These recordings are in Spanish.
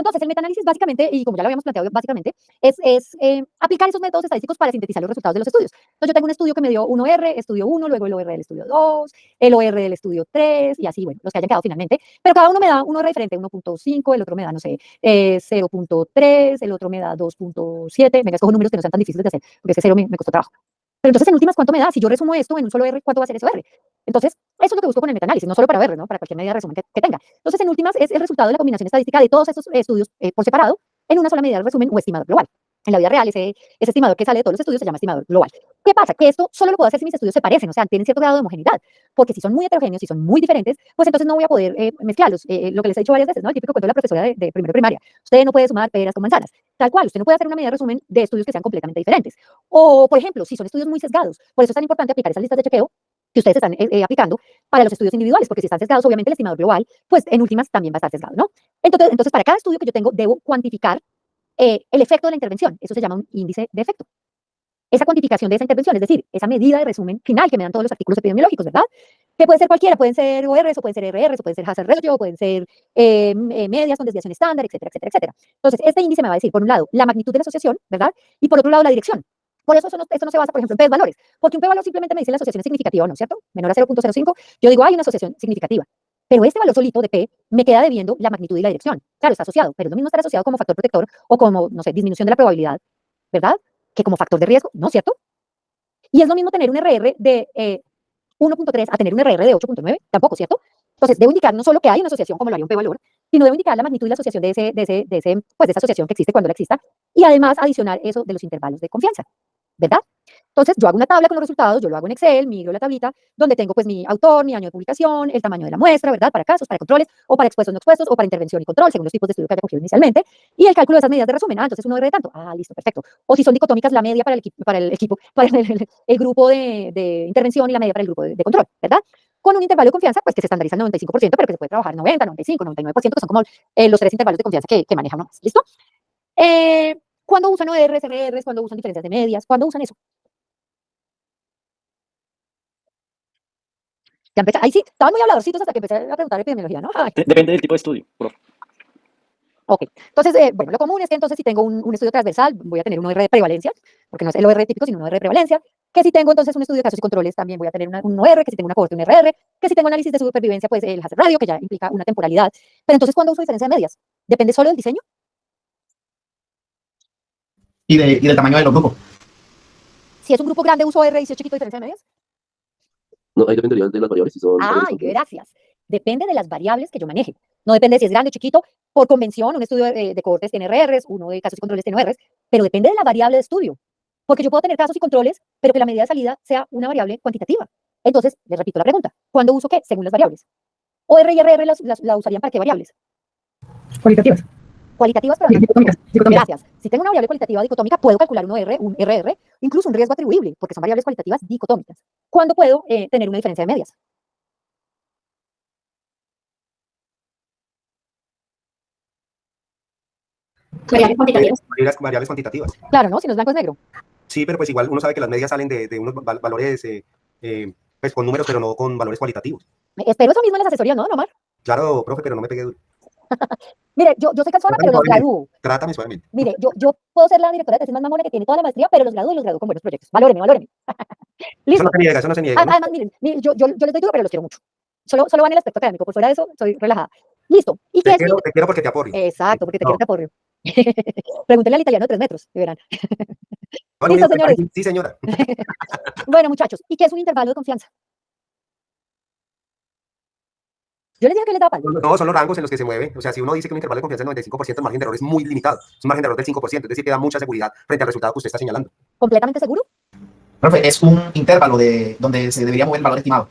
entonces el metaanálisis básicamente, y como ya lo habíamos planteado básicamente, es aplicar esos métodos estadísticos para sintetizar los resultados de los estudios. Entonces yo tengo un estudio que me dio un OR, estudio 1, luego el OR del estudio 2, el OR del estudio 3, y así, bueno, los que hayan quedado finalmente, pero cada uno me da un OR diferente, 1.5, el otro me da, no sé, 0.3, el otro me da 2.7, venga, escojo números que no sean tan difíciles de hacer, porque ese 0 me costó trabajo. Pero entonces, en últimas, ¿cuánto me da? Si yo resumo esto en un solo R, ¿cuánto va a ser ese R? Entonces, eso es lo que busco con el metaanálisis, no solo para ver, ¿no? Para cualquier medida de resumen que tenga. Entonces, en últimas, es el resultado de la combinación estadística de todos esos estudios por separado en una sola medida de resumen o estimador global. En la vida real, ese estimador que sale de todos los estudios se llama estimador global. ¿Qué pasa? Que esto solo lo puedo hacer si mis estudios se parecen, o sea, tienen cierto grado de homogeneidad, porque si son muy heterogéneos, si son muy diferentes, pues entonces no voy a poder mezclarlos. Lo que les he dicho varias veces, ¿no? El típico cuento de la profesora de primero primaria. Usted no puede sumar peras con manzanas. Tal cual, usted no puede hacer una medida de resumen de estudios que sean completamente diferentes. O, por ejemplo, si son estudios muy sesgados, por eso es tan importante aplicar esas listas de chequeo que ustedes están aplicando para los estudios individuales, porque si están sesgados, obviamente el estimador global, pues en últimas también va a estar sesgado, ¿no? Entonces para cada estudio que yo tengo, debo cuantificar el efecto de la intervención. Eso se llama un índice de efecto. Esa cuantificación de esa intervención, es decir, esa medida de resumen final que me dan todos los artículos epidemiológicos, ¿verdad? Que puede ser cualquiera, pueden ser ORs, o pueden ser RRs, o pueden ser hazard ratio, o pueden ser medias con desviación estándar, etcétera, etcétera, etcétera. Entonces, este índice me va a decir, por un lado, la magnitud de la asociación, ¿verdad? Y por otro lado, la dirección. Por eso esto no se basa, por ejemplo, en p-valores, porque un p-valor simplemente me dice la asociación es significativa o no, ¿cierto? Menor a 0.05, yo digo, hay una asociación significativa. Pero este valor solito de P me queda debiendo la magnitud y la dirección. Claro, está asociado, pero es lo mismo estar asociado como factor protector o como, no sé, disminución de la probabilidad, ¿verdad? Que como factor de riesgo, ¿no es cierto? Y es lo mismo tener un RR de 1.3 a tener un RR de 8.9, tampoco, ¿cierto? Entonces, debo indicar no solo que hay una asociación, como lo haría un p-valor, sino debo indicar la magnitud y la asociación de esa asociación que existe cuando la exista, y además adicionar eso de los intervalos de confianza, ¿verdad? Entonces, yo hago una tabla con los resultados, yo lo hago en Excel, migro la tablita, donde tengo pues mi autor, mi año de publicación, el tamaño de la muestra, ¿verdad? Para casos, para controles, o para expuestos no expuestos, o para intervención y control, según los tipos de estudio que haya cogido inicialmente, y el cálculo de esas medidas de resumen. Entonces uno R de tanto. Listo, perfecto. O si son dicotómicas, la media para el grupo de intervención y la media para el grupo de control, ¿verdad? Con un intervalo de confianza, pues que se estandariza al 95%, pero que se puede trabajar 90, 95, 99%, que son como los tres intervalos de confianza que maneja uno más. ¿Listo? ¿Cuándo usan ORs, RRs? ¿Cuándo usan diferencias de medias? ¿Cuándo usan eso? Ya empecé, ahí sí, estaban muy habladorcitos hasta que empecé a preguntar epidemiología, ¿no? Depende del tipo de estudio, profe. Ok, entonces, bueno, lo común es que entonces si tengo un estudio transversal, voy a tener un OR de prevalencia, porque no es el OR típico, sino un OR de prevalencia, que si tengo entonces un estudio de casos y controles, también voy a tener un OR, que si tengo una cohorte, un RR, que si tengo análisis de supervivencia, pues el hazard radio, que ya implica una temporalidad. Pero entonces, ¿cuándo uso diferencia de medias? ¿Depende solo del diseño? Y del tamaño de los grupos. Si es un grupo grande, uso OR, y si es chiquito, diferencia de medias. No, ahí dependería de las variables si son Gracias. Depende de las variables que yo maneje. No depende de si es grande o chiquito. Por convención, un estudio de cohortes tiene RRs, uno de casos y controles tiene ORs, pero depende de la variable de estudio. Porque yo puedo tener casos y controles, pero que la medida de salida sea una variable cuantitativa. Entonces, les repito la pregunta. ¿Cuándo uso qué? Según las variables. OR y RR la usarían para qué variables? Cualitativas. Cualitativas, pero Dicotómicas. gracias. Si tengo una variable cualitativa dicotómica, puedo calcular un OR, un RR, incluso un riesgo atribuible, porque son variables cualitativas dicotómicas. ¿Cuándo puedo tener una diferencia de medias? Variables cuantitativas. Variables cuantitativas. Claro, ¿no? Si no es blanco es negro. Sí, pero pues igual uno sabe que las medias salen de unos valores pues con números, pero no con valores cualitativos. Espero eso mismo en las asesorías, ¿no, Omar? Claro, profe, pero no me pegué duro. Mire, yo soy cansona, pero los gradúo. Trátame suavemente. Mire, yo puedo ser la directora de tesis más mamona que tiene toda la maestría, pero los gradúo y los gradúo con buenos proyectos. Valóreme. Listo. Eso no se niega. Además, miren, yo les doy duro, pero los quiero mucho. Solo va en el aspecto académico. Por fuera de eso, soy relajada. Listo. ¿Y qué te quiero porque te aporrio. Exacto, porque te quiero te aporrio. Pregúntele al italiano de 3 metros, y verán. Bueno, Listo, señores. Sí, señora. Bueno, muchachos, ¿y qué es un intervalo de confianza? Yo les dije que les daba palo. No, son los rangos en los que se mueve. O sea, si uno dice que un intervalo de confianza es 95%, el margen de error es muy limitado. Es un margen de error del 5%, es decir, que da mucha seguridad frente al resultado que usted está señalando. ¿Completamente seguro? Profe, es un intervalo donde se debería mover el valor estimado.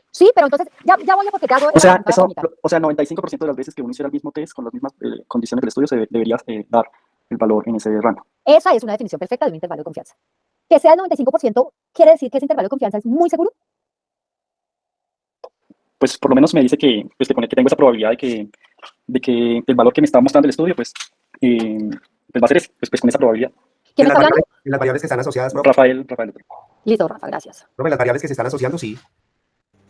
Sí, pero entonces, ya voy a porque te hago... O sea, el 95% de las veces que uno hiciera el mismo test con las mismas condiciones del estudio, se debería dar el valor en ese rango. Esa es una definición perfecta de un intervalo de confianza. Que sea el 95% quiere decir que ese intervalo de confianza es muy seguro. Pues por lo menos me dice que tengo esa probabilidad de que el valor que me está mostrando el estudio, pues va a ser ese, pues con esa probabilidad. ¿Quién está hablando? Las variables que están asociadas, profe. Rafael. Listo, Rafa, gracias. Profe, las variables que se están asociando, sí.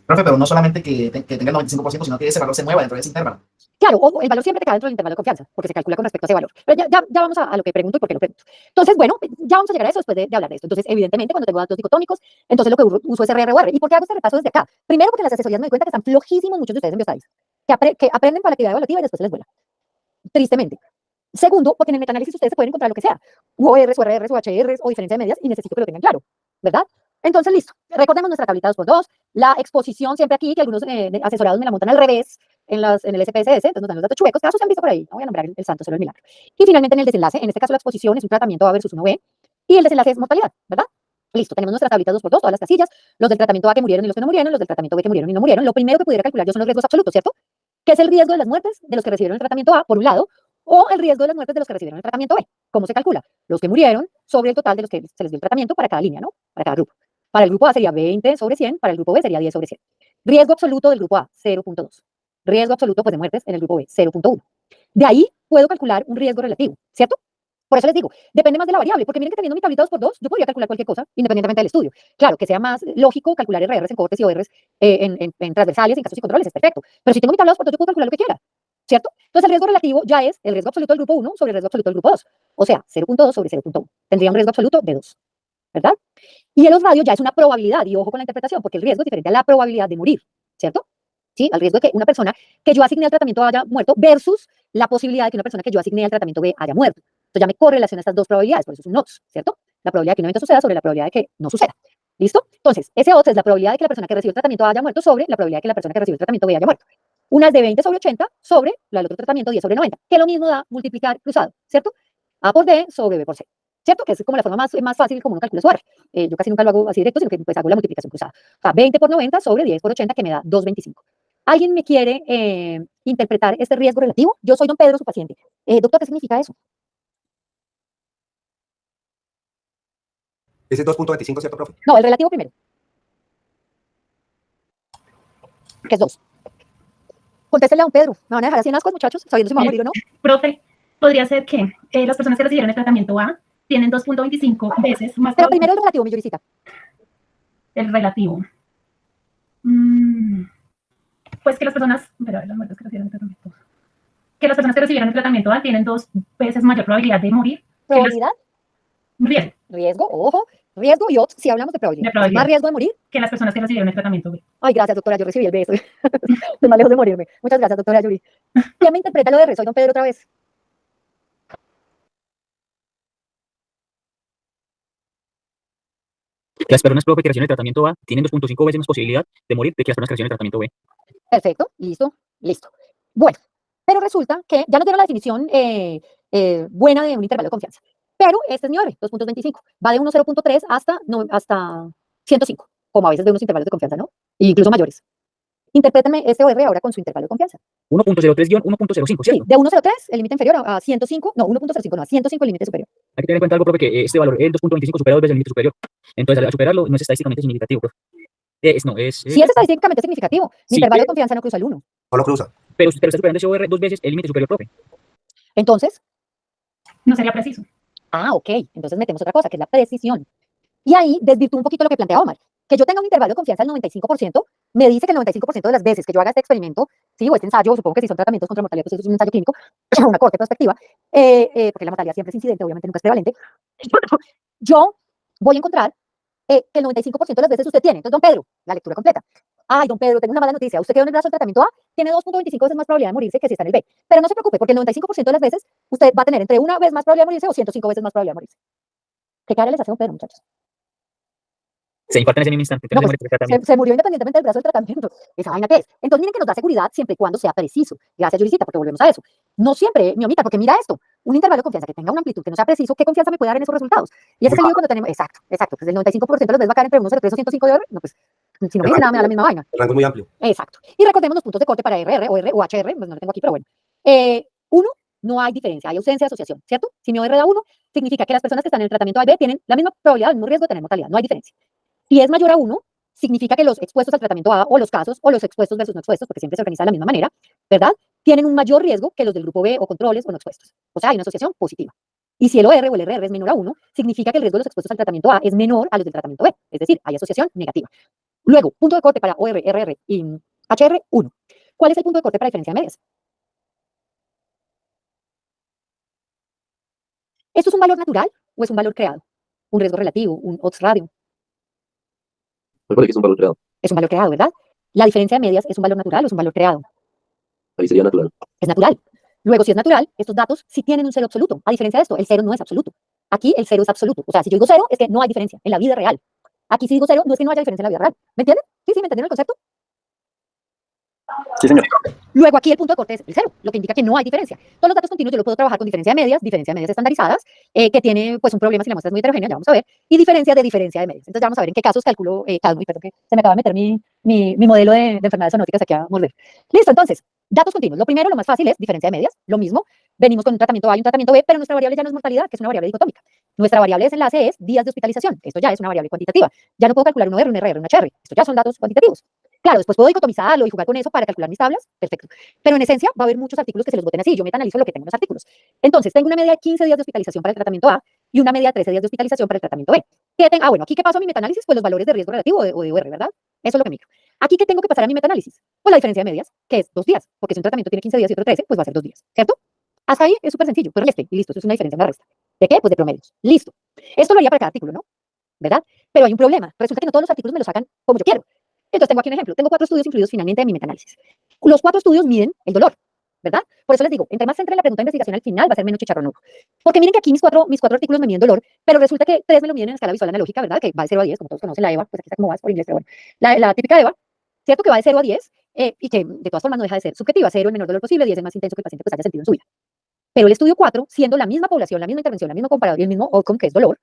Profe, pero no solamente que tenga el 95%, sino que ese valor se mueva dentro de ese intervalo. Claro, o el valor siempre te queda dentro del intervalo de confianza, porque se calcula con respecto a ese valor. Pero ya vamos a lo que pregunto y por qué lo pregunto. Entonces, bueno, ya vamos a llegar a eso después de hablar de esto. Entonces, evidentemente, cuando tengo datos dicotómicos, entonces lo que uso es RR o R. ¿Y por qué hago este repaso desde acá? Primero, porque en las asesorías me doy cuenta que están flojísimos muchos de ustedes en biostadis, que aprenden para la actividad evaluativa y después se les vuela. Tristemente. Segundo, porque en el metaanálisis ustedes se pueden encontrar lo que sea, UORs o RRs o HRs o diferencia de medias, y necesito que lo tengan claro, ¿verdad? Entonces, listo. Recordemos nuestra tablita 2x2, la exposición siempre aquí, que algunos asesorados me la montan al revés en el SPSS, entonces nos dan los datos chuecos, casos se han visto por ahí, no voy a nombrar el santo, solo el milagro. Y finalmente en el desenlace, en este caso la exposición es un tratamiento A versus 1B, y el desenlace es mortalidad, ¿verdad? Listo, tenemos nuestras tablitas 2x2, todas las casillas, los del tratamiento A que murieron y los que no murieron, los del tratamiento B que murieron y no murieron. Lo primero que pudiera calcular yo son los riesgos absolutos, ¿cierto? Que es el riesgo de las muertes de los que recibieron el tratamiento A, por un lado, o el riesgo de las muertes de los que recibieron el tratamiento B. ¿Cómo se calcula? Los que murieron sobre el total de los que se les dio el tratamiento para cada línea, ¿no? Para cada grupo. Para el grupo A sería 20 sobre 100, para el grupo B sería 10 sobre 100. Riesgo absoluto del grupo A, 0.2. Riesgo absoluto pues, de muertes en el grupo B, 0.1. De ahí puedo calcular un riesgo relativo, ¿cierto? Por eso les digo, depende más de la variable, porque miren que teniendo mi tablita 2x2, yo podría calcular cualquier cosa, independientemente del estudio. Claro, que sea más lógico calcular RRs en cohortes y ORs en transversales, en casos y controles, es perfecto. Pero si tengo mi tabla 2x2, yo puedo calcular lo que quiera, ¿cierto? Entonces el riesgo relativo ya es el riesgo absoluto del grupo 1 sobre el riesgo absoluto del grupo 2. O sea, 0.2 sobre 0.1. Tendría un riesgo absoluto de 2, ¿verdad? Y el radio ya es una probabilidad, y ojo con la interpretación, porque el riesgo es diferente a la probabilidad de morir, ¿cierto? ¿Sí? Al riesgo de que una persona que yo asigné al tratamiento haya muerto versus la posibilidad de que una persona que yo asigné al tratamiento B haya muerto. Entonces ya me correlaciona estas dos probabilidades, por eso es un odds, ¿cierto? La probabilidad de que un evento suceda sobre la probabilidad de que no suceda. ¿Listo? Entonces, ese odds es la probabilidad de que la persona que recibió el tratamiento A haya muerto sobre la probabilidad de que la persona que recibió el tratamiento B haya muerto. Una es de 20 sobre 80 sobre la del otro tratamiento 10 sobre 90, que lo mismo da multiplicar cruzado, ¿cierto? A por D sobre B por C. ¿Cierto? Que es como la forma más fácil como uno calcula su R. Yo casi nunca lo hago así directo, sino que pues hago la multiplicación cruzada. O sea, 20 por 90 sobre 10 por 80, que me da 2.25. ¿Alguien me quiere interpretar este riesgo relativo? Yo soy don Pedro, su paciente. Doctor, ¿qué significa eso? Ese es 2.25, ¿cierto, profe? No, el relativo primero. Que es 2. Contéstele a don Pedro. ¿Me van a dejar así en ascuas, muchachos? Sabiendo si me voy a morir o no. Profe, podría ser que las personas que recibieron el tratamiento A tienen 2.25 veces más Pero primero el relativo, mi lloricita. el relativo. Pues que las personas, pero las muertes que recibieron el tratamiento, que las personas que recibieron el tratamiento A tienen 2 veces mayor probabilidad de morir. Probabilidad, Riesgo riesgo, ojo, riesgo y odds, si hablamos de probabilidad. De probabilidad. Más riesgo de morir. que las personas que recibieron el tratamiento B. Ay, gracias, doctora, yo recibí el beso. Estoy más lejos de morirme. Muchas gracias, doctora Yuri. ¿Quién me interpreta lo de R? Soy don Pedro otra vez. Las personas, profe, que reciben el tratamiento A tienen 2.5 veces más posibilidad de morir de que las personas que reciben el tratamiento B. Perfecto, listo. Bueno, pero resulta que ya nos dieron la definición buena de un intervalo de confianza. Pero este es mi R, 2.25. Va de 1.0.3 hasta 105, como a veces de unos intervalos de confianza, ¿no? E incluso mayores. Interprétenme este OR ahora con su intervalo de confianza. 1.03-1.05, Sí, ¿cierto? de 1.03, el límite inferior, a 105, no, 1.05, no, a 105 el límite superior. Hay que tener en cuenta algo, profe, que este valor, el 2.25, supera 2 veces el límite superior. Entonces, al superarlo, no es estadísticamente significativo, profe. Sí es estadísticamente significativo. Mi Sí, intervalo de pero- confianza no cruza el 1. No lo cruza. pero está superando ese OR 2 veces el límite superior, profe. Entonces, No sería preciso. ok, entonces metemos otra cosa, que es la precisión. Y ahí desvirtúo un poquito lo que plantea Omar. Que yo tenga un intervalo de confianza del 95%, me dice que el 95% de las veces que yo haga este experimento, sí, o este ensayo, supongo que si son tratamientos contra mortalidad, pues eso es un ensayo clínico, una corte prospectiva, porque la mortalidad siempre es incidente, obviamente nunca es prevalente, yo voy a encontrar que el 95% de las veces usted tiene. Entonces, don Pedro, la lectura completa. Ay, don Pedro, tengo una mala noticia. Usted quedó en el brazo del tratamiento A, tiene 2.25 veces más probabilidad de morirse que si está en el B. Pero no se preocupe, porque el 95% de las veces usted va a tener entre una vez más probabilidad de morirse o 105 veces más probabilidad de morirse. ¿Qué cara les hace a don Pedro, muchachos? Se infarta en ese mismo instante. No, Entonces, pues, muere por el tratamiento. se murió independientemente del brazo del tratamiento. ¿Esa vaina qué es? Entonces, miren que nos da seguridad siempre y cuando sea preciso. Gracias, Yuricita, porque volvemos a eso. No siempre, mi omita, porque mira esto, un intervalo de confianza que tenga una amplitud que no sea preciso, ¿qué confianza me puede dar en esos resultados? Y ese es el lío cuando tenemos, exacto, pues el 95% de las veces va a caer entre 1.03 o 105 de oro, no, pues, si no me dice nada, me da la misma vaina. El rango es muy amplio. Exacto. Y recordemos los puntos de corte para RR o R o HR, pues no lo tengo aquí, pero bueno. Uno, no hay diferencia, hay ausencia de asociación, ¿cierto? Si mi OR da 1, significa que las personas que están en el tratamiento A y B tienen la misma probabilidad, el mismo riesgo de tener mortalidad, no hay diferencia. Si es mayor a 1, significa que los expuestos al tratamiento A o los casos, o los expuestos versus no expuestos, porque siempre se organiza de la misma manera, ¿verdad? Tienen un mayor riesgo que los del grupo B o controles o no expuestos. O sea, hay una asociación positiva. Y si el OR o el RR es menor a 1, significa que el riesgo de los expuestos al tratamiento A es menor a los del tratamiento B. Es decir, hay asociación negativa. Luego, punto de corte para OR, RR y HR, 1. ¿Cuál es el punto de corte para diferencia de medias? ¿Esto es un valor natural o es un valor creado? Un riesgo relativo, un odds radio. Me parece que es un valor creado. Es un valor creado, ¿verdad? La diferencia de medias es un valor natural o es un valor creado. Ahí sería natural. Es natural. Luego, si es natural, estos datos sí tienen un cero absoluto. A diferencia de esto, el cero no es absoluto. Aquí el cero es absoluto. O sea, si yo digo cero, es que no hay diferencia en la vida real. Aquí si digo cero, no es que no haya diferencia en la vida real. ¿Me entienden? Sí, ¿me entendieron el concepto? Sí, señor. Luego aquí el punto de corte es el cero, lo que indica que no hay diferencia. Todos los datos continuos yo lo puedo trabajar con diferencia de medias estandarizadas, que tiene pues un problema si la muestra es muy heterogénea, ya vamos a ver, y diferencia de medias. Entonces ya vamos a ver en qué casos calculo cada uno. Perdón que se me acaba de meter mi modelo de enfermedades zoonóticas aquí a morder. Listo, entonces, datos continuos. Lo primero, lo más fácil es diferencia de medias, lo mismo. Venimos con un tratamiento A y un tratamiento B, pero nuestra variable ya no es mortalidad, que es una variable dicotómica. Nuestra variable de desenlace es días de hospitalización. Esto ya es una variable cuantitativa. Ya no puedo calcular un R, un RR, un HR. Esto ya son datos cuantitativos. Claro, después puedo dicotomizarlo y jugar con eso para calcular mis tablas, perfecto. Pero en esencia va a haber muchos artículos que se los boten así, yo metanalizo lo que tengo en los artículos. Entonces, tengo una media de 15 días de hospitalización para el tratamiento A y una media de 13 días de hospitalización para el tratamiento B. Bueno, aquí qué paso a mi metanálisis, pues los valores de riesgo relativo o de UR, ¿verdad? Eso es lo que miro. Aquí qué tengo que pasar a mi metanálisis, pues la diferencia de medias, que es 2 días, porque si un tratamiento tiene 15 días y otro 13, pues va a ser 2 días, ¿cierto? Hasta ahí es súper sencillo, pero y listo, eso es una diferencia en la resta. ¿De qué? Pues de promedios. Listo. Esto lo haría para cada artículo, ¿no? ¿Verdad? Pero hay un problema, resulta que no todos los artículos me lo sacan como yo quiero. Entonces tengo aquí un ejemplo, tengo 4 estudios incluidos finalmente en mi metaanálisis. Los 4 estudios miden el dolor, ¿verdad? Por eso les digo, entre más se entre la pregunta de investigación al final va a ser menos chicharronudo. Porque miren que aquí mis cuatro artículos me miden dolor, pero resulta que 3 me lo miden en escala visual analógica, ¿verdad? Que va de 0 a 10, como todos conocen la EVA, pues aquí está como va por inglés, pero bueno. La típica EVA, ¿cierto? Que va de 0 a 10 y que de todas formas no deja de ser subjetiva, 0 el menor dolor posible, 10 es más intenso que el paciente pues haya sentido en su vida. Pero el estudio 4, siendo la misma población, la misma intervención, la misma comparador y el mismo outcome que es dolor,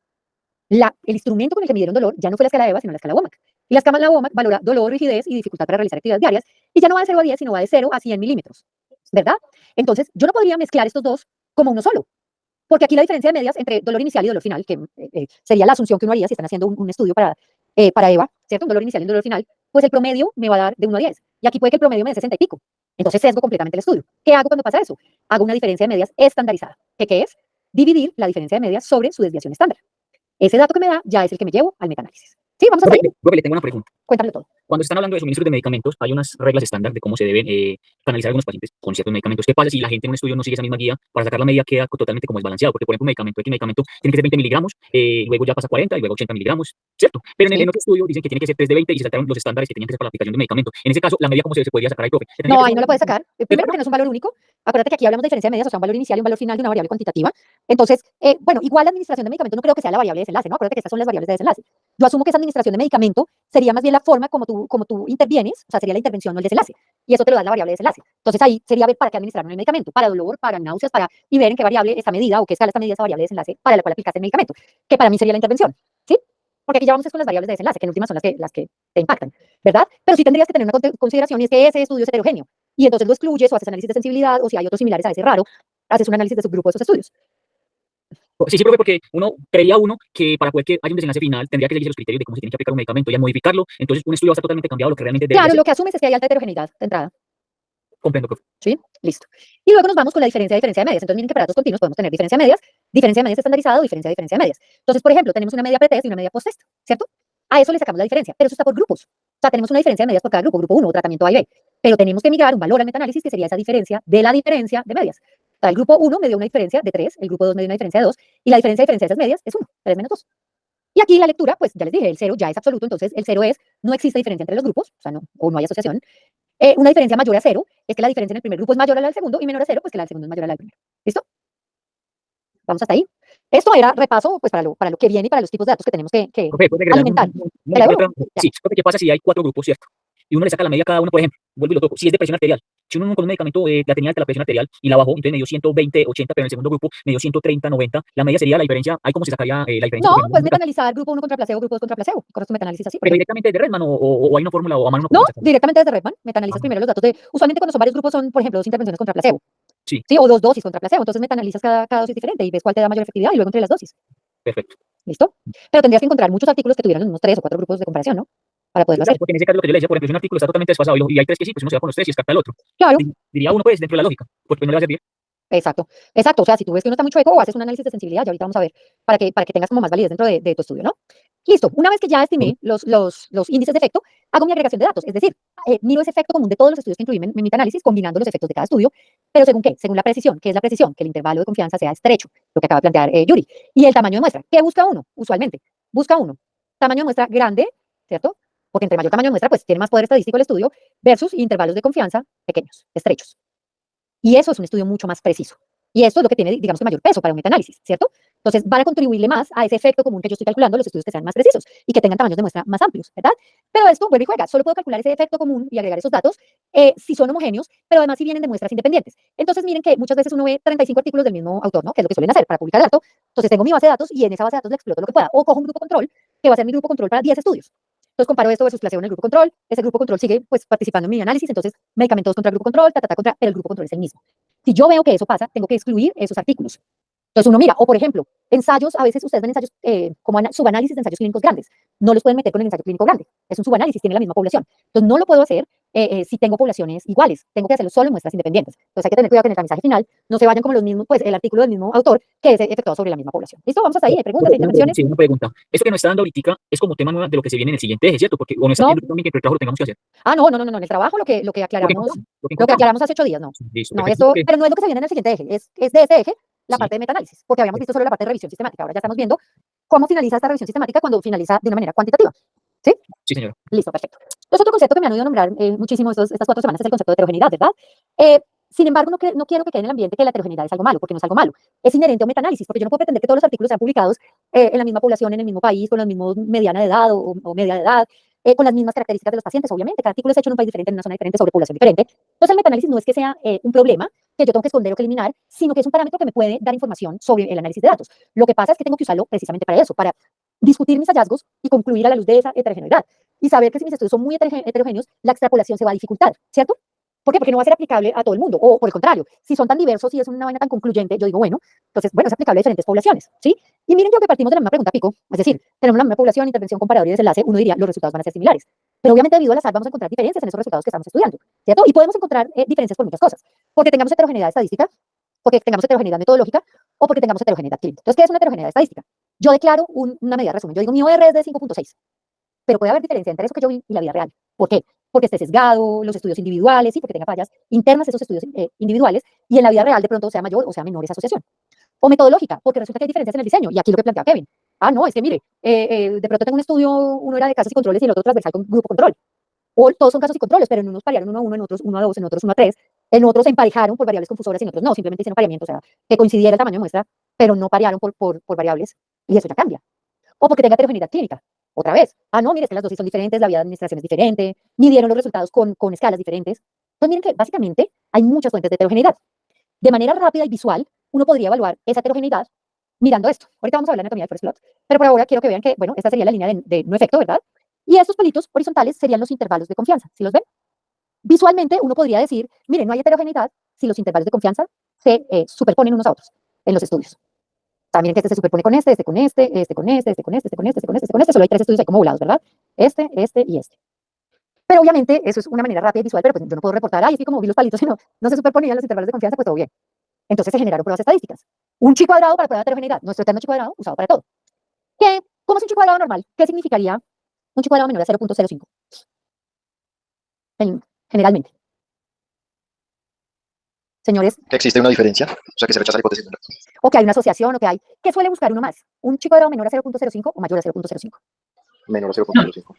el instrumento con el que midieron dolor ya no fue la escala EVA, sino la escala WOMAC. Y la escala WOMAC valora dolor, rigidez y dificultad para realizar actividades diarias, y ya no va de 0 a 10, sino va de 0 a 100 milímetros, ¿verdad? Entonces, yo no podría mezclar estos dos como uno solo, porque aquí la diferencia de medias entre dolor inicial y dolor final, que sería la asunción que uno haría si están haciendo un estudio para EVA, ¿cierto? Un dolor inicial y un dolor final, pues el promedio me va a dar de 1 a 10, y aquí puede que el promedio me dé 60 y pico. Entonces sesgo completamente el estudio. ¿Qué hago cuando pasa eso? Hago una diferencia de medias estandarizada. ¿Qué es? Dividir la diferencia de medias sobre su desviación estándar. Ese dato que me da ya es el que me llevo al metaanálisis. Sí, vamos a hacer. Profe, le tengo una pregunta. Cuéntame todo. Cuando están hablando de suministro de medicamentos, hay unas reglas estándar de cómo se deben canalizar algunos pacientes con ciertos medicamentos. ¿Qué pasa si la gente en un estudio no sigue esa misma guía? Para sacar la medida queda totalmente como desbalanceado, porque por ejemplo X medicamento tiene que ser 20 miligramos, luego ya pasa a 40 y luego 80 miligramos, ¿cierto? Pero en otro estudio dicen que tiene que ser 3 de 20 y se saltaron los estándares que tenían que ser para la aplicación de medicamento. En ese caso, la medida, ¿cómo se podría sacar ahí, profe? No, ahí no la puedes sacar. Primero porque no es un valor único. Acuérdate que aquí hablamos de diferencia de medias, o sea, un valor inicial y un valor final de una variable cuantitativa. Entonces, bueno, igual la administración de medicamentos no creo que sea la variable de desenlace, ¿no? Acuérdate que estas son las variables de desenlace. Yo asumo que esa administración de medicamento sería más bien la forma como tú intervienes, o sea, sería la intervención, no el desenlace. Y eso te lo da la variable de desenlace. Entonces ahí sería ver para qué administrar el medicamento, para dolor, para náuseas, y ver en qué variable está medida o qué escala está medida esa variable de desenlace para la cual aplicaste el medicamento, que para mí sería la intervención, ¿sí? Porque aquí ya vamos con las variables de desenlace, que en últimas son las que te impactan, ¿verdad? Pero sí tendrías que tener una consideración, y es que ese estudio es heterogéneo, y entonces lo excluyes o haces análisis de sensibilidad, o si hay otros similares a ese raro, haces un análisis de subgrupo de esos estudios. Sí, profe, porque creía que para poder que haya un desenlace final tendría que seguir los criterios de cómo se tiene que aplicar un medicamento y al modificarlo, entonces un estudio va a estar totalmente cambiado a lo que realmente debe Claro, ser. lo que asumes es que hay alta heterogeneidad de entrada. Comprendo, profe. ¿Sí? Listo. Y luego nos vamos con la diferencia de medias. Entonces miren que para datos continuos podemos tener diferencia de medias estandarizado, diferencia de medias. Entonces, por ejemplo, tenemos una media pretest y una media posttest, ¿cierto? A eso le sacamos la diferencia, pero eso está por grupos. O sea, tenemos una diferencia de medias por cada grupo, grupo 1, tratamiento A y B. Pero tenemos que migrar un valor al metaanálisis que sería esa diferencia de la diferencia de medias. O sea, el grupo 1 me dio una diferencia de 3, el grupo 2 me dio una diferencia de 2, y la diferencia de esas medias es 1, 3 menos 2. Y aquí la lectura, pues ya les dije, el 0 ya es absoluto, entonces el 0 es, no existe diferencia entre los grupos, o sea, no hay asociación. Una diferencia mayor a 0 es que la diferencia en el primer grupo es mayor a la del segundo, y menor a 0, pues que la del segundo es mayor a la del primero. ¿Listo? Vamos hasta ahí. Esto era repaso pues, para lo que viene y para los tipos de datos que tenemos que Profe, ¿puede agregar alimentar. Sí, profe, ¿qué pasa si hay 4 grupos, cierto? Y uno le saca la media a cada uno, por ejemplo, vuelvo y lo toco, si es de presión arterial. Si uno con un medicamento la tenía alta la presión arterial y la bajó, entonces me dio 120, 80, pero en el segundo grupo me dio 130, 90. La media sería la diferencia. ¿Ahí cómo se sacaría la diferencia? No, pues metanalizar grupo 1 contra placebo, grupo 2 contra placebo. Corres tu metanálisis así. Pero directamente desde Redman o hay una fórmula o a mano. No, directamente desde Redman. Metanalizas primero los datos de. Usualmente cuando son varios grupos son, por ejemplo, 2 intervenciones contra placebo. Sí. Sí, o 2 dosis contra placebo. Entonces metanalizas cada dosis diferente y ves cuál te da mayor efectividad y luego entre las dosis. Perfecto. ¿Listo? Pero tendrías que encontrar muchos artículos que tuvieran unos 3 o 4 grupos de comparación, ¿no? Para poderlo hacer. Porque en ese caso lo que yo le decía, por ejemplo, si un artículo está totalmente desfasado y hay 3 que sí, pues uno se va con los 3 y descarta el otro. Claro. Diría uno, pues, dentro de la lógica, porque no le va a servir. Exacto. O sea, si tú ves que uno está muy chueco o haces un análisis de sensibilidad, ya ahorita vamos a ver, para que tengas como más validez dentro de tu estudio, ¿no? Listo, una vez que ya estimé los índices de efecto, hago mi agregación de datos, es decir, miro ese efecto común de todos los estudios que incluí en mi metaanálisis, combinando los efectos de cada estudio, pero ¿según qué? Según la precisión. ¿Qué es la precisión? Que el intervalo de confianza sea estrecho, lo que acaba de plantear Yuri. Y el tamaño de muestra. ¿Qué busca uno? Usualmente, busca uno. Tamaño de muestra grande, ¿cierto? Porque entre mayor tamaño de muestra, pues tiene más poder estadístico el estudio, versus intervalos de confianza pequeños, estrechos. Y eso es un estudio mucho más preciso. Y esto es lo que tiene, digamos, que mayor peso para un metaanálisis, ¿cierto? Entonces, van a contribuirle más a ese efecto común que yo estoy calculando, los estudios que sean más precisos y que tengan tamaños de muestra más amplios, ¿verdad? Pero esto, vuelve y juega, solo puedo calcular ese efecto común y agregar esos datos si son homogéneos, pero además si vienen de muestras independientes. Entonces, miren que muchas veces uno ve 35 artículos del mismo autor, ¿no? Que es lo que suelen hacer para publicar datos. Entonces, tengo mi base de datos y en esa base de datos le exploto lo que pueda. O cojo un grupo control, que va a ser mi grupo control para 10 estudios. Entonces, comparo esto versus placebo en el grupo control. Ese grupo control sigue, pues, participando en mi análisis. Entonces, medicamentos contra el grupo control, contra, pero el grupo control es el mismo. Si yo veo que eso pasa, tengo que excluir esos artículos. Entonces uno mira, o por ejemplo, ensayos, a veces ustedes ven ensayos como subanálisis de ensayos clínicos grandes. No los pueden meter con el ensayo clínico grande. Es un subanálisis, tiene la misma población. Entonces no lo puedo hacer si tengo poblaciones iguales. Tengo que hacerlo solo en muestras independientes. Entonces hay que tener cuidado que en el mensaje final no se vayan como los mismos, pues el artículo del mismo autor que es efectuado sobre la misma población. ¿Listo? Vamos hasta ahí. Preguntas, intervenciones. Sí, una pregunta. Esto que nos está dando ahorita es como tema nuevo de lo que se viene en el siguiente eje, ¿cierto? Porque o no está viendo también que entre el trabajo lo tengamos que hacer. Ah, no. En el trabajo lo que aclaramos, lo que aclaramos hace 8 días, no. Listo, No, perfecto. eso, pero no es lo que se viene en el siguiente eje. Es de ese eje la parte de metaanálisis, porque habíamos visto solo la parte de revisión sistemática. Ahora ya estamos viendo cómo finaliza esta revisión sistemática cuando finaliza de una manera cuantitativa. ¿Sí? Sí, señora. Listo, perfecto. Entonces, otro concepto que me han oído nombrar muchísimo estas 4 semanas es el concepto de heterogeneidad, ¿verdad? Sin embargo, no quiero que quede en el ambiente que la heterogeneidad es algo malo, porque no es algo malo. Es inherente a un metaanálisis, porque yo no puedo pretender que todos los artículos sean publicados en la misma población, en el mismo país, con la misma mediana de edad o media de edad, con las mismas características de los pacientes. Obviamente, cada artículo es hecho en un país diferente, en una zona diferente, sobre población diferente. Entonces, el metaanálisis no es que sea un problema que yo tengo que esconder o que eliminar, sino que es un parámetro que me puede dar información sobre el análisis de datos. Lo que pasa es que tengo que usarlo precisamente para eso, para discutir mis hallazgos y concluir a la luz de esa heterogeneidad. Y saber que si mis estudios son muy heterogéneos, la extrapolación se va a dificultar, ¿cierto? ¿Por qué? Porque no va a ser aplicable a todo el mundo. O por el contrario, si son tan diversos y es una vaina tan concluyente, yo digo, bueno, entonces, bueno, es aplicable a diferentes poblaciones, ¿sí? Y miren que partimos de la misma pregunta, Pico. Es decir, tenemos la misma población, intervención, comparador y desenlace, uno diría, los resultados van a ser similares. Pero obviamente debido al azar vamos a encontrar diferencias en esos resultados que estamos estudiando, ¿cierto? Y podemos encontrar diferencias por muchas cosas. Porque tengamos heterogeneidad estadística, porque tengamos heterogeneidad metodológica o porque tengamos heterogeneidad clínica. Entonces, ¿qué es una heterogeneidad estadística? Yo declaro una medida de resumen. Yo digo, mi OR es de 5.6. Pero puede haber diferencia entre eso que yo vi y la vida real. ¿Por qué? Porque esté sesgado, los estudios individuales, sí, porque tenga fallas internas esos estudios individuales, y en la vida real de pronto sea mayor o sea menor esa asociación. O metodológica, porque resulta que hay diferencias en el diseño, y aquí lo que plantea Kevin. Ah, no, es que mire, de pronto tengo un estudio, uno era de casos y controles y el otro transversal con grupo control. O todos son casos y controles, pero en unos parearon 1 a 1, en otros 1 a 2, en otros 1 a 3, en otros se emparejaron por variables confusoras y en otros no, simplemente hicieron pareamiento, o sea, que coincidiera el tamaño de muestra, pero no parearon por variables, y eso ya cambia. O porque tenga heterogeneidad clínica. Otra vez, ah, no, mire, es que las dosis son diferentes, la vía de administración es diferente, midieron los resultados con escalas diferentes. Entonces, miren que básicamente hay muchas fuentes de heterogeneidad. De manera rápida y visual, uno podría evaluar esa heterogeneidad mirando esto. Ahorita vamos a hablar de anatomía del first plot, pero por ahora quiero que vean que, bueno, esta sería la línea de no efecto, ¿verdad? Y estos palitos horizontales serían los intervalos de confianza. ¿Sí los ven? Visualmente, uno podría decir, miren, no hay heterogeneidad si los intervalos de confianza se superponen unos a otros en los estudios. También que este se superpone con este con este, este con este, este con este, este con este, este con este, este con este. Solo hay 3 estudios ahí como volados, ¿verdad? Este y este. Pero obviamente eso es una manera rápida y visual, pero pues yo no puedo reportar, así como vi los palitos y no se superponían los intervalos de confianza, pues todo bien. Entonces se generaron pruebas estadísticas. Un chi cuadrado para prueba de heterogeneidad, nuestro eterno chi cuadrado usado para todo. ¿Cómo es un chi cuadrado normal? ¿Qué significaría un chi cuadrado menor a 0.05? Generalmente. Señores. Que existe una diferencia, o sea, que se rechaza la hipótesis. O que hay una asociación, o que hay. ¿Qué suele buscar uno más? ¿Un chi cuadrado menor a 0.05 o mayor a 0.05? Menor a 0.05.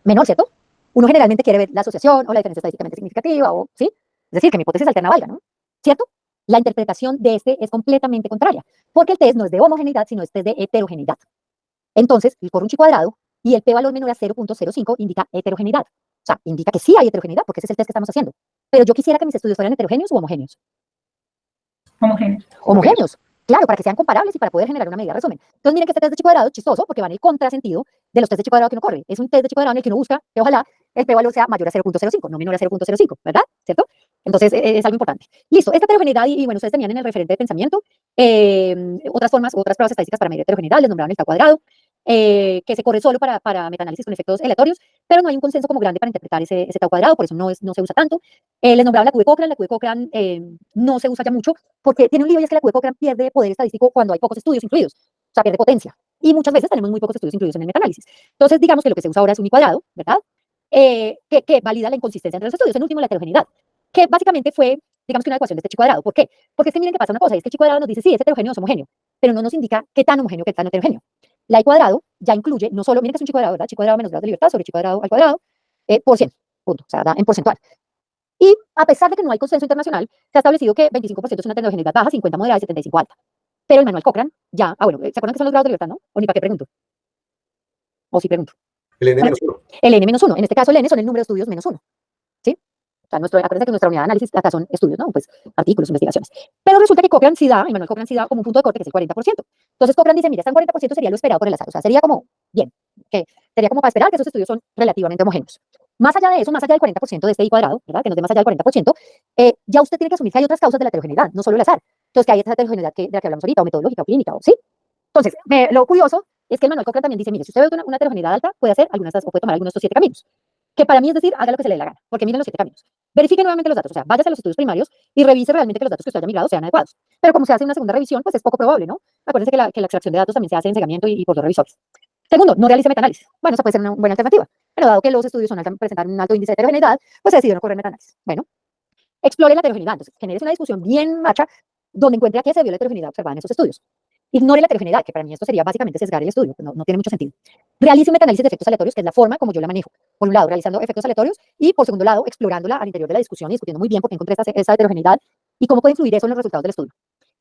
Menor, ¿cierto? Uno generalmente quiere ver la asociación o la diferencia estadísticamente significativa, o, ¿sí? Es decir, que mi hipótesis alterna valga, ¿no? ¿Cierto? La interpretación de este es completamente contraria, porque el test no es de homogeneidad, sino este es de heterogeneidad. Entonces, el por un chi cuadrado y el p-valor menor a 0.05 indica heterogeneidad. O sea, indica que sí hay heterogeneidad, porque ese es el test que estamos haciendo. Pero yo quisiera que mis estudios fueran heterogéneos o homogéneos. Homogéneos. Homogéneos. Claro, para que sean comparables y para poder generar una medida de resumen. Entonces, miren que este test de chi cuadrado es chistoso porque va en el contrasentido de los test de chi cuadrado que uno corre. Es un test de chi cuadrado en el que uno busca que ojalá el p-valor sea mayor a 0.05, no menor a 0.05, ¿verdad? ¿Cierto? Entonces, es algo importante. Listo, esta heterogeneidad, y bueno, ustedes tenían en el referente de pensamiento otras formas, otras pruebas estadísticas para medir heterogeneidad, les nombraban el tau cuadrado, que se corre solo para metaanálisis con efectos aleatorios, pero no hay un consenso como grande para interpretar ese tau cuadrado, por eso no se usa tanto. Les nombraban la Q de Cochrane no se usa ya mucho, porque tiene un lío y es que la Q de Cochrane pierde poder estadístico cuando hay pocos estudios incluidos, o sea, pierde potencia. y muchas veces tenemos muy pocos estudios incluidos en el metaanálisis. Entonces, digamos que lo que se usa ahora es un I², ¿verdad? Que valida la inconsistencia entre los estudios, en último la heterogeneidad, que básicamente fue, digamos que una ecuación de este chi². ¿Por qué? Porque es que miren que pasa una cosa, y es que el chi² nos dice, sí, es heterogéneo o es homogéneo, pero no nos indica qué tan homogéneo, qué tan heterogéneo. La I² ya incluye, no solo, miren que es un chi², ¿verdad? Chi² menos grado de libertad sobre chi² al cuadrado, por 100, punto, o sea, da en porcentual. Y a pesar de que no hay consenso internacional, se ha establecido que 25% es una heterogeneidad baja, 50 moderada y 75 alta. Pero el manual Cochrane, ya, bueno, ¿se acuerdan que son los grados de libertad, no? ¿O ni para qué pregunto? ¿O sí pregunto? El N-1. El N-1, en este caso el N son el número de estudios menos 1, ¿sí? O sea, acuérdense que nuestra unidad de análisis acá son estudios, ¿no? Pues artículos, investigaciones. Pero resulta que Cochrane sí da, el manual Cochrane sí da como un punto de corte, que es el 40%. Entonces Cochrane dice, mira, este 40% sería lo esperado por el azar, o sea, sería como, bien, que sería como para esperar que esos estudios son relativamente homogéneos. Más allá de eso, más allá del 40% de este I², ¿verdad? Que nos dé más allá del 40%, ya usted tiene que asumir que hay otras causas de la heterogeneidad, no solo el azar. Entonces, que hay esa heterogeneidad de la que hablamos ahorita, o metodológica, o clínica, o sí. Entonces, lo curioso es que el manual Cochrane también dice, mire, si usted ve una heterogeneidad alta, puede hacer algunas o puede tomar algunos de estos 7 caminos. Que para mí es decir, haga lo que se le dé la gana, porque miren los 7 caminos. Verifique nuevamente los datos, o sea, váyase a los estudios primarios y revise realmente que los datos que usted haya migrado sean adecuados. Pero como se hace una segunda revisión, pues es poco probable, ¿no? Acuérdense que la extracción de datos también se hace en cegamiento y por 2 revisores. Segundo, no realice metaanálisis. Bueno, esa puede ser una buena alternativa. Pero dado que los estudios presentan un alto índice de heterogeneidad, pues se decidió no correr metaanálisis. Bueno, explore la heterogeneidad. Entonces, genere una discusión bien macha donde encuentre a qué se vio la heterogeneidad observada en esos estudios. Ignore la heterogeneidad, que para mí esto sería básicamente sesgar el estudio, pues no tiene mucho sentido. Realice un metaanálisis de efectos aleatorios, que es la forma como yo la manejo. Por un lado, realizando efectos aleatorios y, por segundo lado, explorándola al interior de la discusión y discutiendo muy bien por qué encontré esa heterogeneidad y cómo puede influir eso en los resultados del estudio.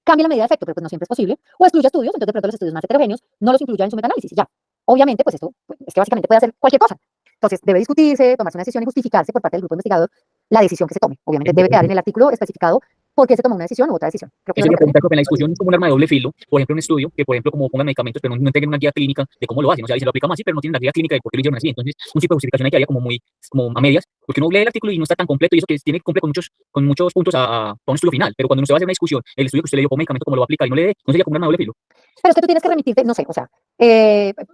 Cambie la medida de efecto, pero pues no siempre es posible, o excluya estudios, entonces de pronto los estudios más heterogéneos no los incluya en su metaanálisis y ya. Obviamente, pues esto es que básicamente puede hacer cualquier cosa. Entonces, debe discutirse, tomarse una decisión y justificarse por parte del grupo investigador la decisión que se tome. Obviamente, debe quedar en el artículo especificado por qué se tomó una decisión u otra decisión. Creo que Eso quería preguntar, profe, en la discusión es como un arma de doble filo. Por ejemplo, un estudio que, por ejemplo, como ponga medicamentos, pero no integren una guía clínica de cómo lo hacen. O sea, ahí se lo aplicamos así, pero no tienen la guía clínica de por qué lo hicieron así. Entonces, un tipo de justificación ahí que haya como muy como a medias, porque uno lee el artículo y no está tan completo y eso que tiene cumple con muchos puntos a un estudio final. Pero cuando uno se va a hacer una discusión, el estudio que usted le dio por medicamento, cómo lo va a aplicar y no le dé, no sería como un arma de doble filo. Pero es que tú tienes que remitirte, no sé, o sea,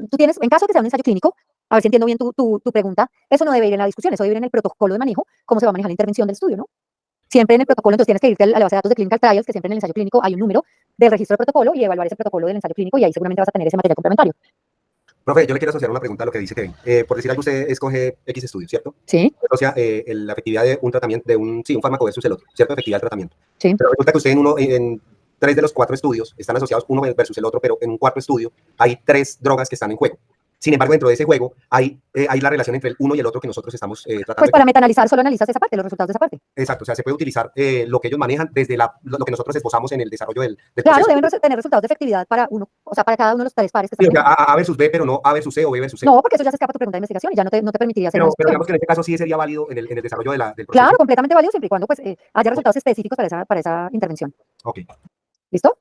tú tienes, en caso de que sea un ensayo clínico, a ver si entiendo bien tu pregunta, eso no debe ir en la discusión, eso debe ir en el protocolo de manejo, cómo se va a manejar la intervención del estudio, ¿no? Siempre en el protocolo, entonces tienes que irte a la base de datos de clinical trials, que siempre en el ensayo clínico hay un número del registro de protocolo y evaluar ese protocolo del ensayo clínico y ahí seguramente vas a tener ese material complementario. Profe, yo le quiero asociar una pregunta a lo que dice Kevin. Por decir algo, usted escoge X estudio, ¿cierto? Sí. O sea, la efectividad de un tratamiento, un fármaco versus el otro, ¿cierto? Efectividad del tratamiento. Sí. Pero resulta que usted en 3 de los 4 estudios están asociados uno versus el otro, pero en un cuarto estudio hay 3 drogas que están en juego. Sin embargo, dentro de ese juego hay la relación entre el uno y el otro que nosotros estamos tratando. Pues para metaanalizar solo analizas esa parte, los resultados de esa parte. Exacto, o sea, se puede utilizar lo que ellos manejan desde lo que nosotros esbozamos en el desarrollo del Claro, proceso. deben tener resultados de efectividad para uno, o sea, para cada uno de los 3 pares que Sí, o están. sea, A versus B, pero no A versus C o B versus C. No, porque eso ya se escapa a tu pregunta de investigación y ya no te permitiría hacer Pero una discusión. digamos que en este caso sí sería válido en el desarrollo del proceso. Claro, completamente válido siempre y cuando pues, haya resultados específicos para esa intervención. Ok. ¿Listo?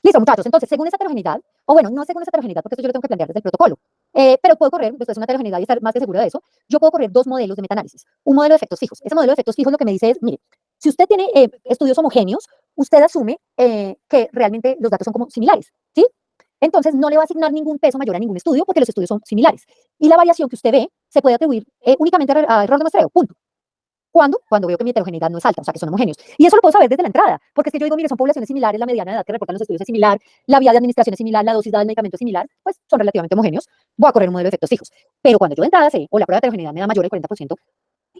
Listo, muchachos. Entonces, según esa heterogeneidad, o bueno, no según esa heterogeneidad, porque eso yo lo tengo que plantear desde el protocolo, pero puedo correr, después de una heterogeneidad y estar más que seguro de eso, yo puedo correr 2 modelos de metaanálisis. Un modelo de efectos fijos. Ese modelo de efectos fijos lo que me dice es, mire, si usted tiene estudios homogéneos, usted asume que realmente los datos son como similares, ¿sí? Entonces, no le va a asignar ningún peso mayor a ningún estudio porque los estudios son similares. Y la variación que usted ve se puede atribuir únicamente a error de muestreo, punto. ¿Cuándo? Cuando veo que mi heterogeneidad no es alta, o sea, que son homogéneos. Y eso lo puedo saber desde la entrada, porque es que yo digo, mire, son poblaciones similares, la mediana de edad que reportan los estudios es similar, la vía de administración es similar, la dosis dada del medicamento es similar, pues son relativamente homogéneos. Voy a correr un modelo de efectos fijos. Pero cuando yo de entrada sé, o la prueba de heterogeneidad me da mayor del 40%,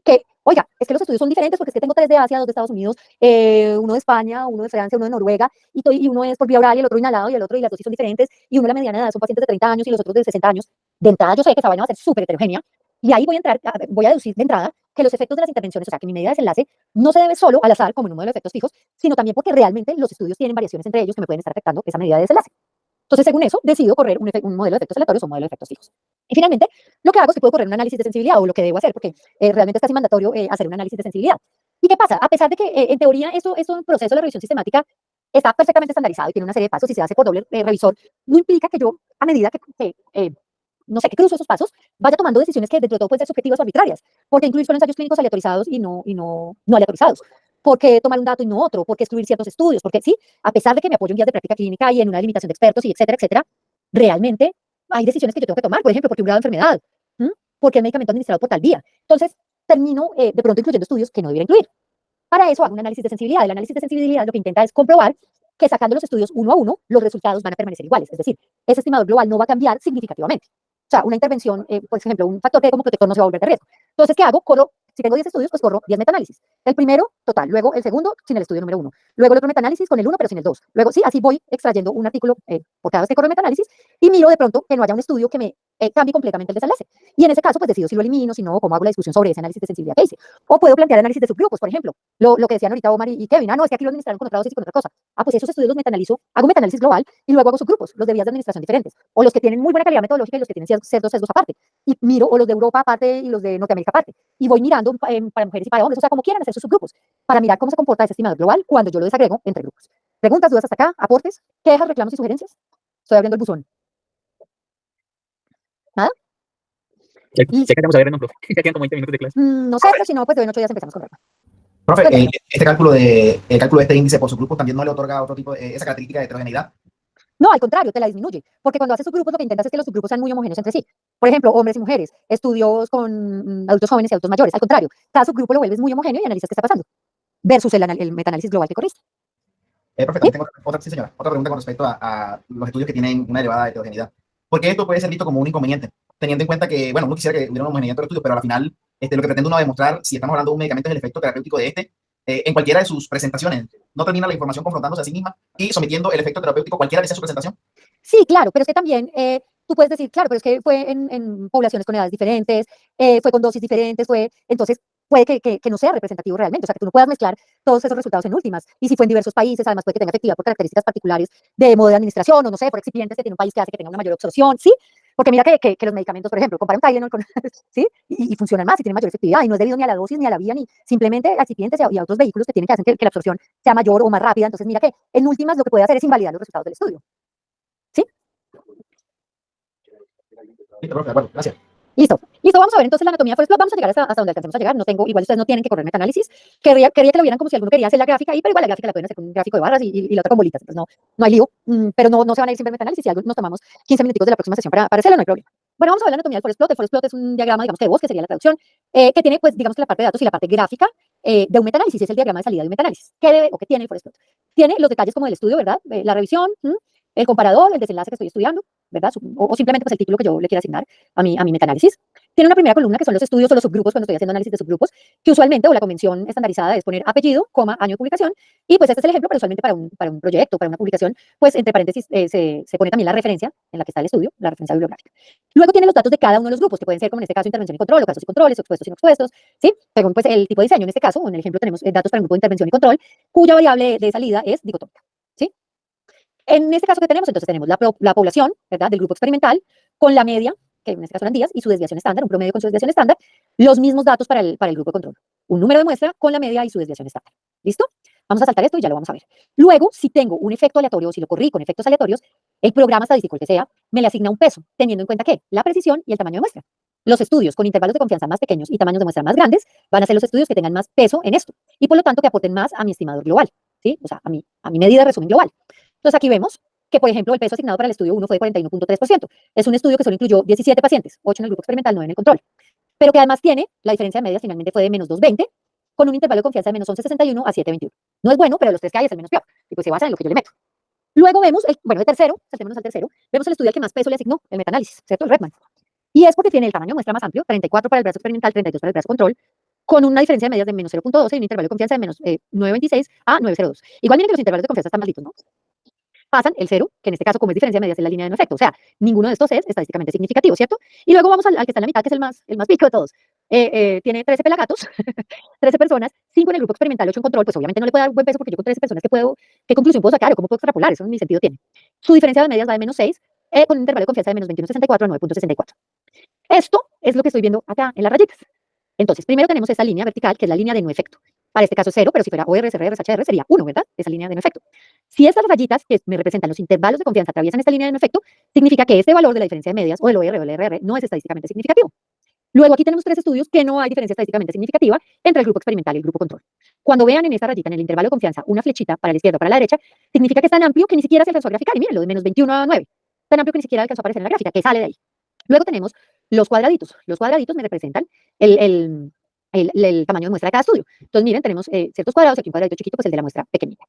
que, oiga, es que los estudios son diferentes porque es que tengo 3 de Asia, 2 de Estados Unidos, uno de España, uno de Francia, uno de Noruega, y uno es por vía oral y el otro inhalado y el otro, y las dosis son diferentes, y uno la mediana de edad son pacientes de 30 años y los otros de 60 años. De entrada yo sé que esa vaina va a ser súper heterogénea, y ahí voy a deducir de entrada que los efectos de las intervenciones, o sea, que mi medida de desenlace no se debe solo al azar, como en un modelo de efectos fijos, sino también porque realmente los estudios tienen variaciones entre ellos que me pueden estar afectando esa medida de desenlace. Entonces, según eso, decido correr un modelo de efectos aleatorios o un modelo de efectos fijos. Y finalmente, lo que hago es que puedo correr un análisis de sensibilidad, o lo que debo hacer, porque realmente es casi mandatorio hacer un análisis de sensibilidad. ¿Y qué pasa? A pesar de que, en teoría, esto en el proceso de la revisión sistemática está perfectamente estandarizado y tiene una serie de pasos y se hace por doble revisor, no implica que yo, a medida que no sé, que cruzo esos pasos, vaya tomando decisiones que dentro de todo pueden ser subjetivas o arbitrarias. ¿Por qué incluir solo ensayos clínicos aleatorizados y no aleatorizados? ¿Por qué tomar un dato y no otro? ¿Por qué excluir ciertos estudios? Porque sí, a pesar de que me apoyo en guías de práctica clínica y en una limitación de expertos y etcétera, realmente hay decisiones que yo tengo que tomar. Por ejemplo, porque un grado de enfermedad, porque el medicamento administrado por tal vía. Entonces, termino de pronto incluyendo estudios que no debiera incluir. Para eso hago un análisis de sensibilidad. El análisis de sensibilidad lo que intenta es comprobar que sacando los estudios uno a uno, los resultados van a permanecer iguales. Es decir, ese estimador global no va a cambiar significativamente. O sea, una intervención, por ejemplo, un factor P como protector no se va a volver de riesgo. Entonces, ¿qué hago? Corro, si tengo 10 estudios, pues corro 10 metaanálisis. El primero, total. Luego el segundo, sin el estudio número 1. Luego el otro metaanálisis con el 1, pero sin el 2. Luego, sí, así voy extrayendo un artículo por cada vez que corro el metaanálisis y miro de pronto que no haya un estudio que me cambie completamente el desenlace. Y en ese caso, pues decido si lo elimino, si no, cómo hago la discusión sobre ese análisis de sensibilidad que hice. O puedo plantear análisis de subgrupos, por ejemplo. Lo que decían ahorita Omar y Kevin. No, es que aquí lo administraron con otra dosis y con otra cosa. Pues esos estudios los metaanalizo, hago metaanálisis global y luego hago subgrupos, los de vías de administración diferentes. O los que tienen muy buena calidad metodológica y los que tienen ciertos sesgos aparte. Y miro, o los de Europa aparte y los de Norteamérica aparte. Y voy mirando para mujeres y para hombres, o sea, como quieran hacer sus subgrupos, para mirar cómo se comporta ese estimado global cuando yo lo desagrego entre grupos. Preguntas, dudas hasta acá, aportes, quejas, reclamos y sugerencias. Estoy abriendo el buzón. ¿Nada? Ya que vamos a ver, no, profe. Ya quedan como 20 minutos de clase. No sé, pero si no, pues de hoy en 8 días empezamos con Rama. Profe, Cuéntame. el cálculo de este índice por subgrupos también no le otorga otro tipo esa característica de heterogeneidad. No, al contrario, te la disminuye, porque cuando haces subgrupos lo que intentas es que los subgrupos sean muy homogéneos entre sí. Por ejemplo, hombres y mujeres, estudios con adultos jóvenes y adultos mayores. Al contrario, cada subgrupo lo vuelves muy homogéneo y analizas qué está pasando, versus el metaanálisis global que corriste. Profe, también tengo otra pregunta con respecto a los estudios que tienen una elevada heterogeneidad. Porque esto puede ser visto como un inconveniente, teniendo en cuenta que, bueno, uno quisiera que hubiera una homogeneidad entre los estudios, pero al final lo que pretende uno demostrar, si estamos hablando de un medicamento, es el efecto terapéutico de este en cualquiera de sus presentaciones. No termina la información confrontándose a sí misma y sometiendo el efecto terapéutico cualquiera que sea su presentación. Sí, claro, pero es que también tú puedes decir, claro, pero es que fue en poblaciones con edades diferentes, fue con dosis diferentes, entonces puede que no sea representativo realmente, o sea, que tú no puedas mezclar todos esos resultados en últimas, y si fue en diversos países, además puede que tenga efectividad por características particulares de modo de administración, o no sé, por excipientes que tiene un país que hace que tenga una mayor absorción, ¿sí? Porque mira que los medicamentos, por ejemplo, compara un Tylenol con, ¿sí? Y funcionan más y tienen mayor efectividad, y no es debido ni a la dosis, ni a la vía, ni simplemente a excipientes y a otros vehículos que tienen que hacer que la absorción sea mayor o más rápida, entonces mira que en últimas lo que puede hacer es invalidar los resultados del estudio. Listo, profe, de acuerdo, gracias. Listo, vamos a ver entonces la anatomía Forest Plot, vamos a llegar hasta donde alcancemos a llegar, no tengo, igual ustedes no tienen que correr metaanálisis, quería que lo vieran como si alguno quería hacer la gráfica ahí, pero igual la gráfica la pueden hacer con un gráfico de barras y la otra con bolitas, pues no hay lío, pero no se van a ir siempre metaanálisis, si algo nos tomamos 15 minuticos de la próxima sesión para hacerlo, no hay problema. Bueno, vamos a ver la anatomía del Forest Plot. El Forest Plot es un diagrama, digamos que de bosque, sería la traducción, que tiene, pues, digamos que la parte de datos y la parte gráfica de un metaanálisis, es el diagrama de salida de un metaanálisis. ¿Qué debe o qué tiene el Forest Plot? Tiene los detalles como del estudio, ¿verdad? La revisión, el comparador, el desenlace que estoy estudiando, ¿verdad? O simplemente pues el título que yo le quiera asignar a mi metaanálisis. Tiene una primera columna que son los estudios o los subgrupos cuando estoy haciendo análisis de subgrupos, que usualmente o la convención estandarizada es poner apellido, coma, año de publicación, y pues este es el ejemplo, pero usualmente para un proyecto, para una publicación, pues entre paréntesis se pone también la referencia en la que está el estudio, la referencia bibliográfica. Luego tiene los datos de cada uno de los grupos, que pueden ser como en este caso intervención y control, o casos y controles, o expuestos y no expuestos, ¿sí? Según pues el tipo de diseño, en este caso, en el ejemplo tenemos datos para un grupo de intervención y control, cuya variable de salida es dicotómica, ¿sí? En este caso que tenemos, entonces tenemos la población, ¿verdad? Del grupo experimental, con la media, que en este caso eran días, y su desviación estándar, un promedio con su desviación estándar, los mismos datos para el grupo de control. Un número de muestra con la media y su desviación estándar. ¿Listo? Vamos a saltar esto y ya lo vamos a ver. Luego, si tengo un efecto aleatorio o si lo corrí con efectos aleatorios, el programa estadístico, el que sea, me le asigna un peso, teniendo en cuenta que la precisión y el tamaño de muestra. Los estudios con intervalos de confianza más pequeños y tamaños de muestra más grandes van a ser los estudios que tengan más peso en esto y por lo tanto que aporten más a mi estimador global, ¿sí? O sea, a mi medida de resumen global. Entonces aquí vemos que, por ejemplo, el peso asignado para el estudio 1 fue de 41.3%. Es un estudio que solo incluyó 17 pacientes, 8 en el grupo experimental, 9 en el control. Pero que además tiene, la diferencia de medias finalmente fue de menos 2.20, con un intervalo de confianza de menos 11.61 a 7.21. No es bueno, pero de los tres que hay es el menos peor. Y pues se basa en lo que yo le meto. Luego vemos, el tercero, saltémonos al tercero, vemos el estudio al que más peso le asignó, el metaanálisis, ¿cierto? El Redman. Y es porque tiene el tamaño de muestra más amplio, 34 para el brazo experimental, 32 para el brazo control, con una diferencia de medias de menos 0.12 y un intervalo de confianza de menos 9.26 a 9.02. Igual miren que los intervalos de confianza están malditos, ¿no? Pasan el 0, que en este caso como es diferencia de medias es la línea de no efecto, o sea, ninguno de estos es estadísticamente significativo, ¿cierto? Y luego vamos al que está en la mitad, que es el más pico de todos. Tiene 13 pelagatos, 13 personas, 5 en el grupo experimental, 8 en control, pues obviamente no le puedo dar buen peso porque yo con 13 personas, ¿qué conclusión puedo sacar o cómo puedo extrapolar? Eso ni sentido tiene. Su diferencia de medias va de menos 6, con un intervalo de confianza de menos 21.64 a 9.64. Esto es lo que estoy viendo acá en las rayitas. Entonces, primero tenemos esta línea vertical, que es la línea de no efecto. Para este caso es 0, pero si fuera OR, SRR, SHR sería 1, ¿verdad? Esa línea de no efecto. Si estas rayitas que me representan los intervalos de confianza atraviesan esta línea de no efecto, significa que este valor de la diferencia de medias, o el OR o el RR, no es estadísticamente significativo. Luego aquí tenemos 3 estudios que no hay diferencia estadísticamente significativa entre el grupo experimental y el grupo control. Cuando vean en esta rayita, en el intervalo de confianza, una flechita para la izquierda o para la derecha, significa que es tan amplio que ni siquiera se alcanzó a graficar. Y miren, lo de menos 21 a 9. Tan amplio que ni siquiera alcanzó a aparecer en la gráfica, que sale de ahí. Luego tenemos los cuadraditos. Los cuadraditos me representan el tamaño de muestra de cada estudio. Entonces, miren, tenemos ciertos cuadrados, aquí un cuadradito chiquito, pues el de la muestra pequeñita.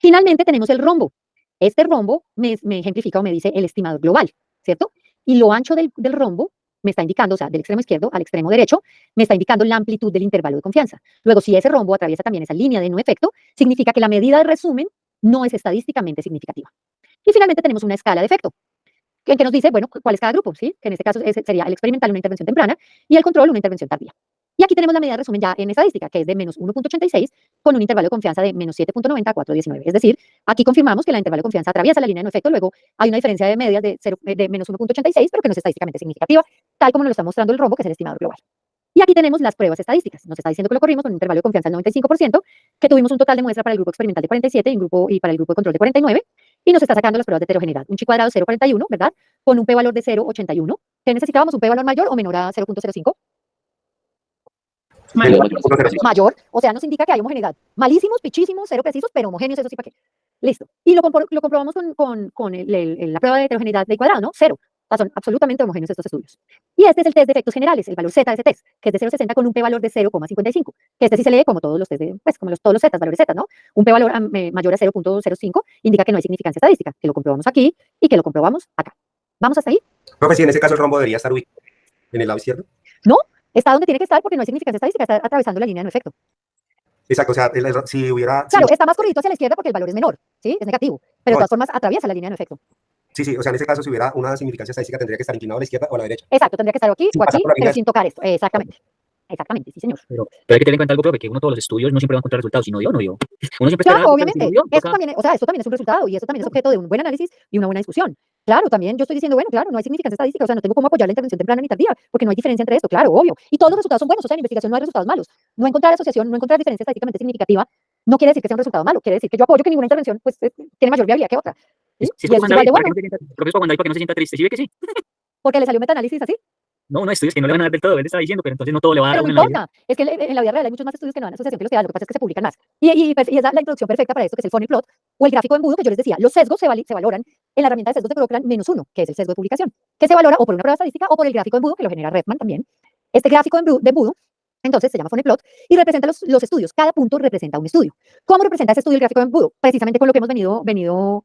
Finalmente tenemos el rombo. Este rombo me ejemplifica o me dice el estimador global, ¿cierto? Y lo ancho del rombo me está indicando, o sea, del extremo izquierdo al extremo derecho, me está indicando la amplitud del intervalo de confianza. Luego, si ese rombo atraviesa también esa línea de no efecto, significa que la medida de resumen no es estadísticamente significativa. Y finalmente tenemos una escala de efecto, que nos dice, bueno, cuál es cada grupo, ¿sí? Que en este caso sería el experimental una intervención temprana y el control una intervención tardía. Y aquí tenemos la medida de resumen ya en estadística, que es de menos 1.86 con un intervalo de confianza de menos 7.90 a 4.19. Es decir, aquí confirmamos que el intervalo de confianza atraviesa la línea de no efecto, luego hay una diferencia de medias de menos 1.86, pero que no es estadísticamente significativa, tal como nos lo está mostrando el rombo, que es el estimador global. Y aquí tenemos las pruebas estadísticas. Nos está diciendo que lo corrimos con un intervalo de confianza del 95%, que tuvimos un total de muestra para el grupo experimental de 47 y para el grupo de control de 49, y nos está sacando las pruebas de heterogeneidad. Un chi cuadrado 0.41, ¿verdad? Con un p-valor de 0.81, que necesitábamos un p-valor mayor o menor a 0.05. Mayor, o sea, nos indica que hay homogeneidad. Malísimos, pichísimos, cero precisos, pero homogéneos, eso sí, ¿para qué? Listo. Y lo comprobamos con la prueba de heterogeneidad de cuadrado, ¿no? Cero. O sea, son absolutamente homogéneos estos estudios. Y este es el test de efectos generales, el valor Z de ese test, que es de 0.60 con un p-valor de 0.55, que este sí se lee como todos los test pues como todos los Z, valores Z, ¿no? Un p-valor mayor a 0.05 indica que no hay significancia estadística, que lo comprobamos aquí y que lo comprobamos acá. ¿Vamos hasta ahí? Profe, si en ese caso el rombo debería estar ubicado en el lado izquierdo. No, está donde tiene que estar porque no hay significancia estadística, está atravesando la línea de no efecto. Exacto, o sea, si hubiera... Claro, está más corridito hacia la izquierda porque el valor es menor, ¿sí? Es negativo, pero de todas formas atraviesa la línea de no efecto. Sí, o sea, en ese caso, si hubiera una significancia estadística, tendría que estar inclinado a la izquierda o a la derecha. Exacto, tendría que estar aquí Sin o pasar aquí, por la pero línea. sin tocar esto. Exactamente. Exactamente, sí, señor. Pero hay que tener en cuenta algo, profe, que uno todos los estudios no siempre va a encontrar resultados, si no dio, no dio. Uno siempre espera Claro, algo, pero obviamente. si no dio, Esto toca- también, o sea, esto también es un resultado y esto también es objeto de un buen análisis y una buena discusión. Claro, también yo estoy diciendo, bueno, claro, no hay significancia estadística, o sea, no tengo cómo apoyar la intervención temprana ni tardía, porque no hay diferencia entre esto, claro, obvio. Y todos los resultados son buenos, o sea, en investigación no hay resultados malos. No encontrar asociación, no encontrar diferencia estadísticamente significativa, no quiere decir que sea un resultado malo, quiere decir que yo apoyo que ninguna intervención pues, tiene mayor viabilidad que otra. ¿Sí? Si Y es eso es para igual de Juan bueno, David, para que no se sienta triste, ¿sí ve que sí? porque le salió metaanálisis así. No, estudios que no le van a dar del todo, él está diciendo, pero entonces no todo le va a dar Pero a no uno en la vida. importa, es que en la vida real hay muchos más estudios que no dan asociación que los que dan, lo que pasa es que se publican más. Y es la introducción perfecta para esto, que es el funny plot, o el gráfico de embudo que yo les decía. Los sesgos se valoran en la herramienta de sesgos de Cochran -1, que es el sesgo de publicación, que se valora o por una prueba estadística o por el gráfico de embudo, que lo genera Redman también. Este gráfico de embudo, entonces, se llama funny plot y representa los estudios. Cada punto representa un estudio. ¿Cómo representa ese estudio el gráfico de embudo? Precisamente con lo que hemos venido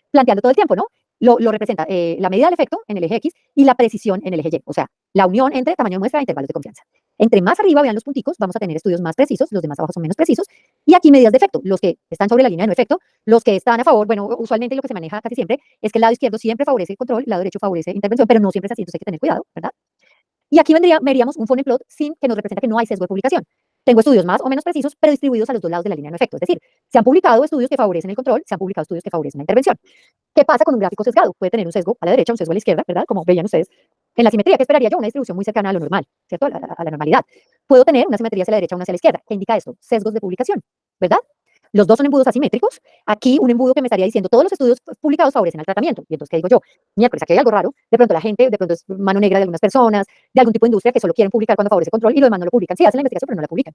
planteando todo el tiempo, ¿no? Lo representa la medida del efecto en el eje X y la precisión en el eje Y, o sea, la unión entre tamaño de muestra e intervalos de confianza. Entre más arriba vean los punticos, vamos a tener estudios más precisos, los de más abajo son menos precisos, y aquí medidas de efecto, los que están sobre la línea de no efecto, los que están a favor, bueno, usualmente lo que se maneja casi siempre es que el lado izquierdo siempre favorece el control, el lado derecho favorece intervención, pero no siempre es así, entonces hay que tener cuidado, ¿verdad? Y aquí veríamos un funny plot sin que nos representa que no hay sesgo de publicación. Tengo estudios más o menos precisos, pero distribuidos a los dos lados de la línea de no efecto, es decir, se han publicado estudios que favorecen el control, se han publicado estudios que favorecen la intervención. ¿Qué pasa con un gráfico sesgado? Puede tener un sesgo a la derecha, un sesgo a la izquierda, ¿verdad? Como veían ustedes. En la simetría, ¿qué esperaría yo? Una distribución muy cercana a lo normal, ¿cierto? A la normalidad. Puedo tener una simetría hacia la derecha, una hacia la izquierda. ¿Qué indica esto? Sesgos de publicación, ¿verdad? Los dos son embudos asimétricos. Aquí un embudo que me estaría diciendo todos los estudios publicados favorecen al tratamiento. Y entonces, ¿qué digo yo? Miércoles, aquí hay algo raro. De pronto la gente, de pronto es mano negra de algunas personas, de algún tipo de industria que solo quieren publicar cuando favorece control y lo demás no lo publican. Sí, hacen la investigación, pero no la publican.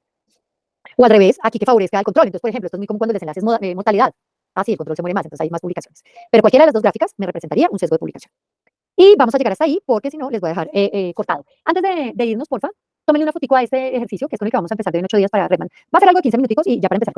O al revés, aquí que favorezca el control. Entonces, por ejemplo, esto es muy común cuando el desenlace es mortalidad. Ah, sí, el control se muere más, entonces hay más publicaciones. Pero cualquiera de las dos gráficas me representaría un sesgo de publicación. Y vamos a llegar hasta ahí porque si no les voy a dejar cortado. Antes de irnos, porfa, tómenle una fotico a este ejercicio que es con el que vamos a empezar de en 8 días para Redman. Va a ser algo de 15 minuticos y ya para empezar.